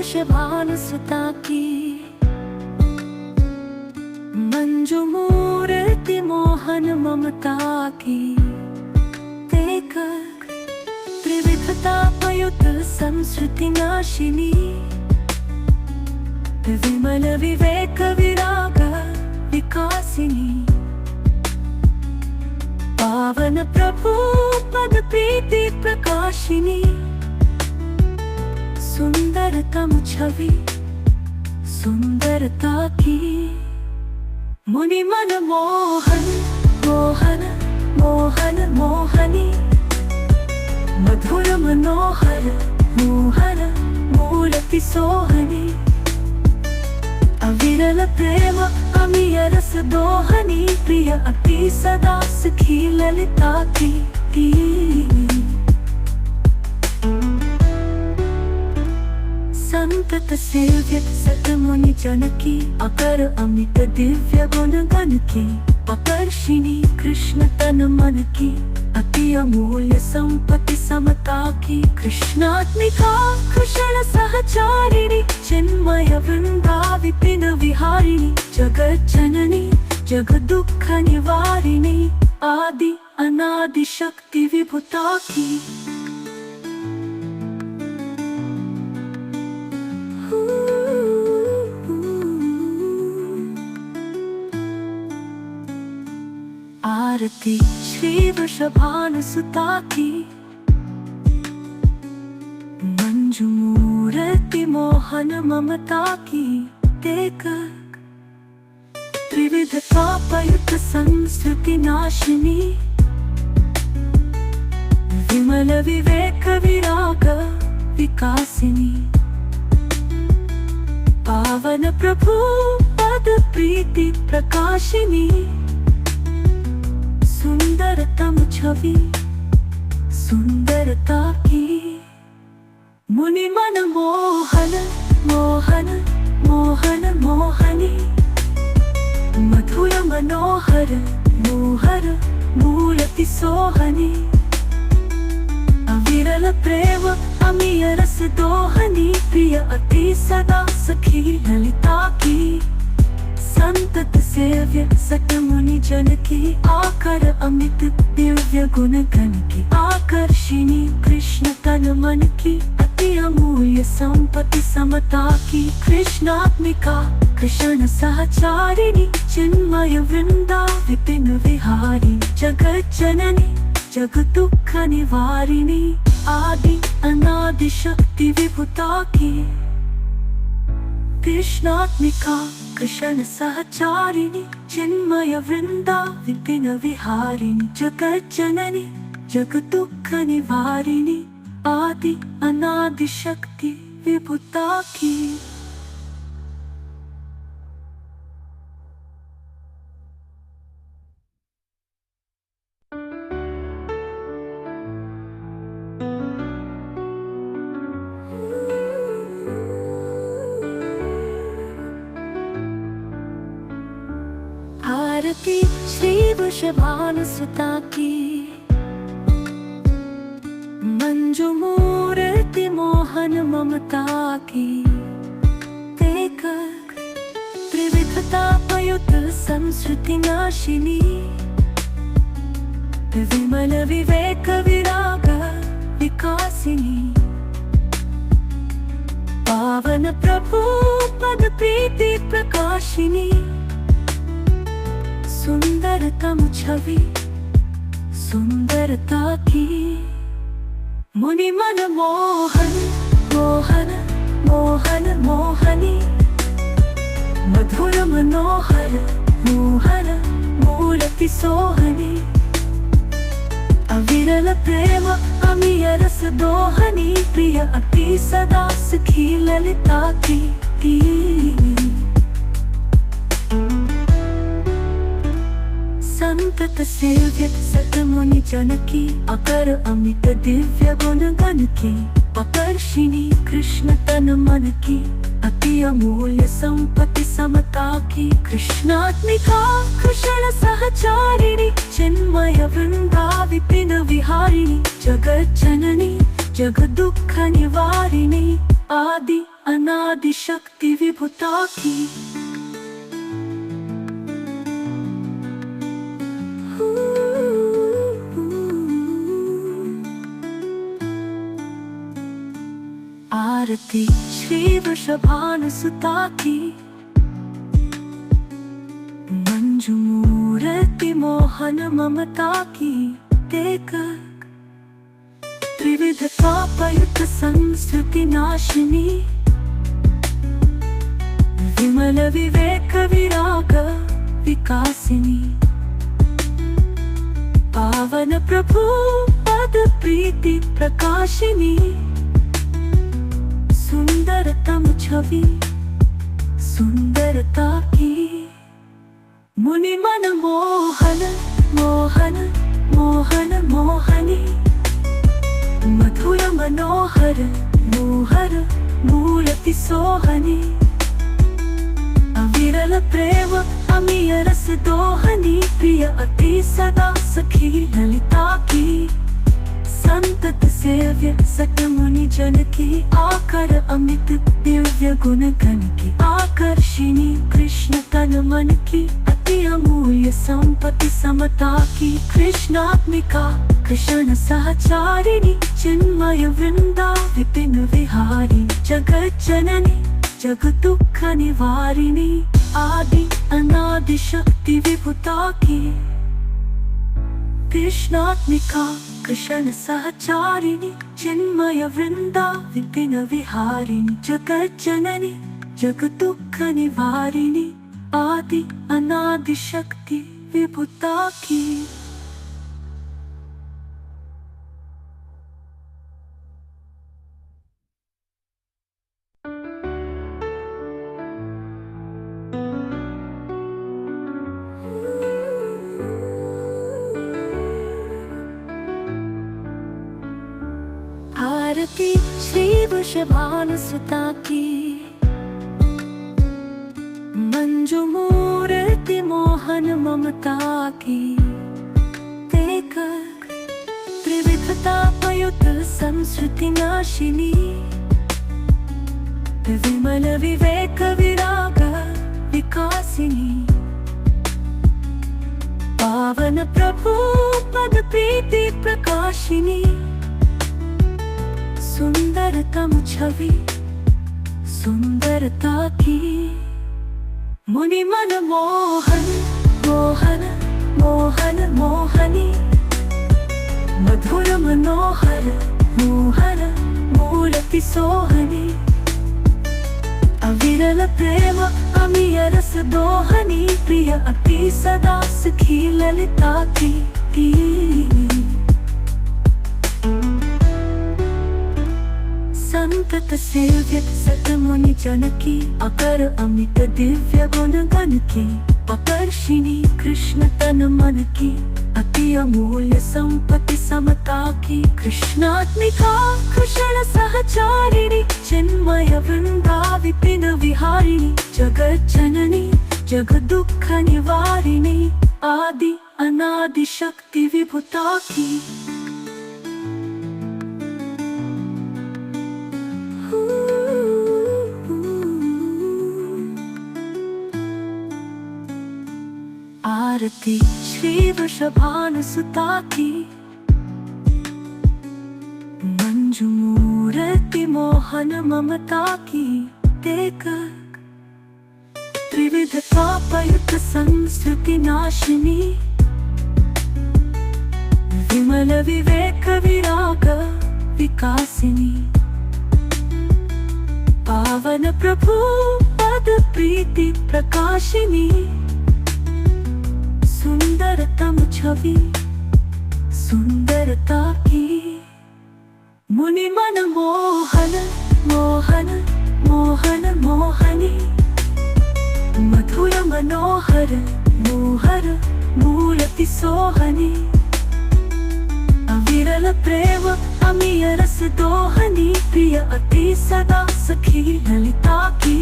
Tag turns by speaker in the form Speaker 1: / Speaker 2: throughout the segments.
Speaker 1: श्रीवृषभानुसुता की मंजुमूर्ति मोहन ममता की देखक त्रिविधतापयुत संस्कृति नाशिनी विमल विवेक विराग विकासिनी पावन प्रभु पद प्रीति प्रकाशिनी सुंदरतम छवि सुंदरता की मुनि मन मोहन मोहन मोहन मोहनी मधुर मनोहर मोहन मूर्ति सोहनी अविरल प्रेम अमीय रस दोहनी प्रिय अति सदा सखी ललिता की संतत सेव्य सत मुनि जन की अकर अमित दिव्य गुण गण की अकर्षिणी कृष्ण तन मन की अति अमूल्य संपत्ति समता की कृष्णात्मिका कृष्ण सहचारिणी चिन्मय वृंदा विपिन विहारिणी जगत जननी जग दुख निवारिणी आदि अनादि शक्ति विभुता की आरती श्रीवृषभानुसुता की मंजुमूर्ति मोहन ममता की देखक त्रिविधतापयुत संस्कृति नाशिनी विमल विवेक विराग विकासिनी पावन प्रभु पद प्रीति प्रकाशिनी सुंदरतम छवि सुंदरता की मुनि मन मोहन मोहन मोहन मोहनी मधुर मनोहर मोहर मूर्ति सोहनी अविरल प्रेम अमीय रस दोहनी प्रिय अति सदा सखी ललिता की संतत सेव्य सत मुनि जन की आकर अमित दिव्य गुण गण की आकर्षिणी कृष्ण तन मन की अति अमूल्य संपत्ति समता की कृष्णात्मिका कृष्ण सहचारिणी चिन्मय वृंदा विपिन विहारिणी जगत जननी जग दुख निवारिणी आदि अनादि शक्ति विभुता की कृष्णात्मिका कृष्ण सहचारिणी चिन्मय वृंदा विपिन विहारिणी जगत जननी जग दुख निवारिणी आदि अनादि शक्ति विभुता की आरती श्रीवृषभानुसुता की मंजुमूर्ति मोहन ममता की देखक त्रिविधतापयुत संस्कृति नाशिनी विमल विवेक विराग विकासिनी पावन प्रभु पद प्रीति प्रकाशिनी सुंदरतम छवि सुंदरता की मुनि मन मोहन मोहन मोहन मोहनी मधुर मनोहर मोहन मूर्ति सोहनी अविरल प्रेम अमीय रस दोहनी प्रिय अति सदा सखी ललिता की संतत सेव्य सत मुनि जन की अकर अमित दिव्य गुण गण की अकर्षिणी कृष्ण तन मन की अति अमूल्य संपत्ति समता की कृष्णात्मिका कृष्ण सहचारिणी चिन्मय वृंदा विपिन विहारिणी जगत जननी जग दुख निवारिणी आदि अनादि शक्ति विभुता की। आरती श्री वृषभानुसुता की। मंजू मूर्ति मोहन ममता की। देखकर त्रिविधतापयुक्त संस्कृति नाशिनी। विमल विवेक विराग विकासिनी। पावन प्रभु पद प्रीति प्रकाशिनी। सुंदरतम छवि सुंदरता की। मुनि मन मोहन मोहन मोहन मोहनी। मधुर मनोहर मोहर मूर्ति सोहनी। अविरल प्रेम अमीय रस दोहनी। प्रिय अति सदा सखी ललिता की। संतत सेव्य सत मुनि जन की। आकर अमित दिव्य गुण गण की। आकर्षिणी कृष्ण तन मन की। अति अमूल्य संपत्ति समता की। कृष्णात्मिका कृष्ण सहचारिणी। चिन्मय वृंदा विपिन विहारी। जगत जननी जग दुख निवारिणी। आदि अनादि शक्ति विभुता की। कृष्णात्मिका कृष्ण सहचारिणी। चिन्मय वृंदा विपिन विहारिणी। जगत जननी जग दुख निवारिणी। आदि अनादि शक्ति विभुता की। आरती श्री वृषभानुसुता की। मंजू मूर्ति मोहन ममता की। देखकर त्रिविधतापयुक्त संस्कृति नाशिनी। विमल विवेक विराग विकासिनी। पावन प्रभु पद प्रीति प्रकाशिनी। सुंदरतम छवि सुंदरता की। मुनि मन मोहन मोहन मोहन मोहनी। मधुर मनोहर मोहर मूर्ति सोहनी। अविरल प्रेम अमीय रस दोहनी। प्रिय अति सदा सखी ललिता की। संतत सेव्य सत मुनि जन की। अकर अमित दिव्य गुण गण की। आकर्षिणी कृष्ण तन मन की। अति अमूल्य संपत्ति समता की। कृष्णात्मिका कृष्ण सहचारिणी। चिन्मय वृंदा विपिन विहारिणी। जगत जननी जग दुख निवारिणी। आदि अनादि शक्ति विभुता की। आरती श्री वृषभानुसुता की। मंजू मूर्ति मोहन ममता की। देखकर त्रिविधतापयुक्त संस्कृति नाशिनी। विमल विवेक विराग विकासिनी। पावन प्रभु पद प्रीति प्रकाशिनी। सुंदरतम छवि सुंदरता की। मुनि मन मोहन मोहन मोहन मोहनी। मधुर मनोहर मोहर मूर्ति सोहनी। अविरल प्रेम अमीय रस दोहनी। प्रिय अति सदा सखी ललिता की।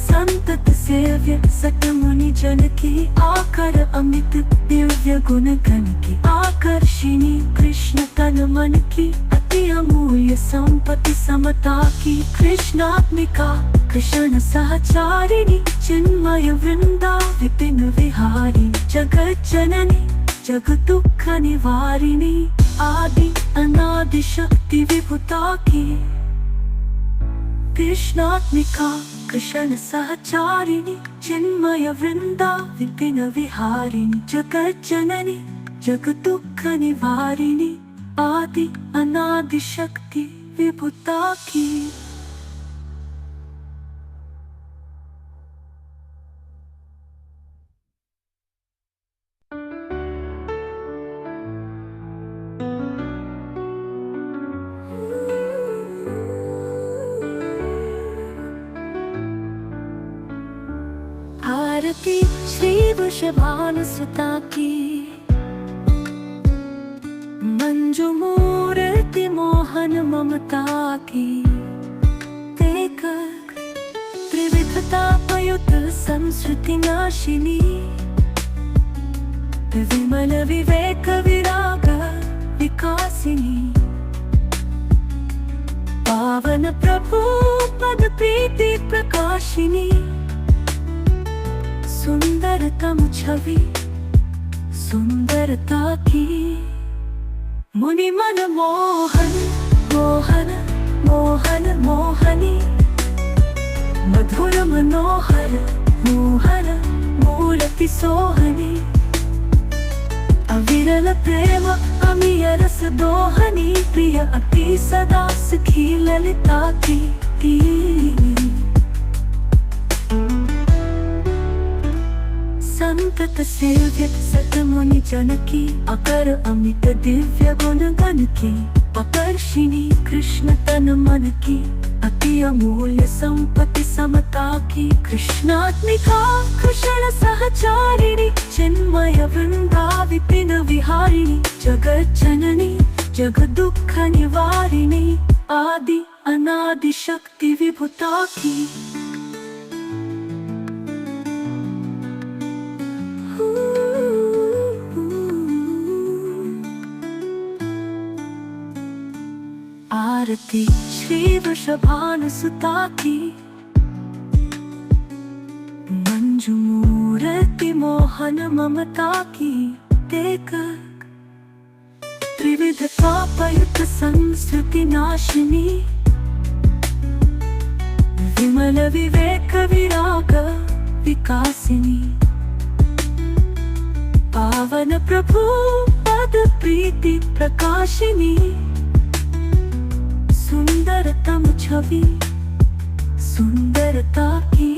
Speaker 1: संतत सेव्य सत मुनि जन की। आकर अमित दिव्य गुण गण की। आकर्षिणी कृष्ण तन मन की। अति अति अमूल्य संपत्ति समता की कृष्णात्मिका कृष्ण सहचारिणी चिन्मय वृंदा विपिन विहारिणी जगत जननी जग दुख निवारिणी आदि अनादि शक्ति विभुता की कृष्णात्मिका कृष्ण सहचारिणी चिन्मय वृंदा विपिन विहारिणी जगत जननी जग दुख निवारिणी आदि अनादि शक्ति विभुता की। आरती श्री वृषभानुसुता की मंजू मूर्ति मोहन ममता की देख त्रिविधता पयुत संस्कृति नाशिनी विमल विवेक विराग विकासिनी पावन प्रभु पद प्रीति प्रकाशिनी सुंदरतम छवि सुंदरता की मुनि मन मोहन मोहन मोहन मोहनी मधुर मनोहर मोहन मूर्ति सोहनी अविरल प्रेम अमीय रस दोहनी प्रिय अति सदा सखी ललिता की संतत सेव्य सत मुनि जन की अकर अमित दिव्य गुण गण की पकर्षिणी कृष्ण तन मन की अति अमूल्य संपत्ति समता की कृष्णात्मिका कृष्ण सहचारिणी चिन्मय वृंदा विपिन विहारिणी जगत जननी जग दुख निवारिणी आदि अनादि शक्ति विभुता की आरती श्री वृषभानुसुता की मंजू मूर्ति मोहन ममता की देख त्रिविधता पयुत संस्कृति नाशिनी विमल विवेक विराग विकासिनी पावन प्रभु पद प्रीति प्रकाशिनी सुंदरतम छवि सुंदरता की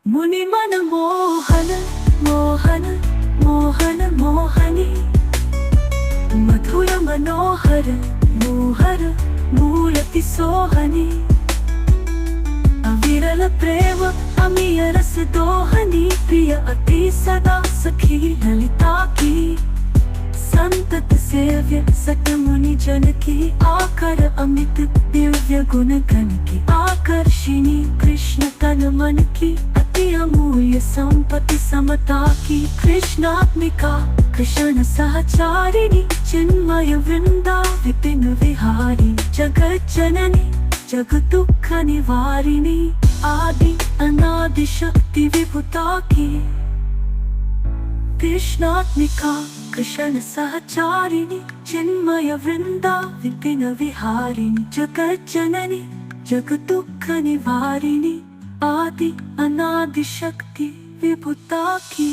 Speaker 1: मुनि मन मोहन मोहन मोहन मोहनी मधुर मनोहर मोहर मूर्ति सोहनी अविरल प्रेम अमीय रस दोहनी प्रिय अति सदा सखी ललिता की संतत सेव्य सत मुनि जन की आकर अमित दिव्य गुण गण की आकर्षिणी कृष्ण तन मन की अति अमूल्य संपत्ति समता की कृष्णात्मिका कृष्ण सहचारिणी चिन्मय वृंदा विपिन विहारिणी जगत जननी जग दुख निवारिणी आदि अनादि शक्ति विभुता की कृष्णात्मिका कृष्ण सहचारिणी चिन्मय वृंदा विपिन विहारिणी जगत जननी जग दुख निवारिणी आदि अनादि शक्ति विभुता की।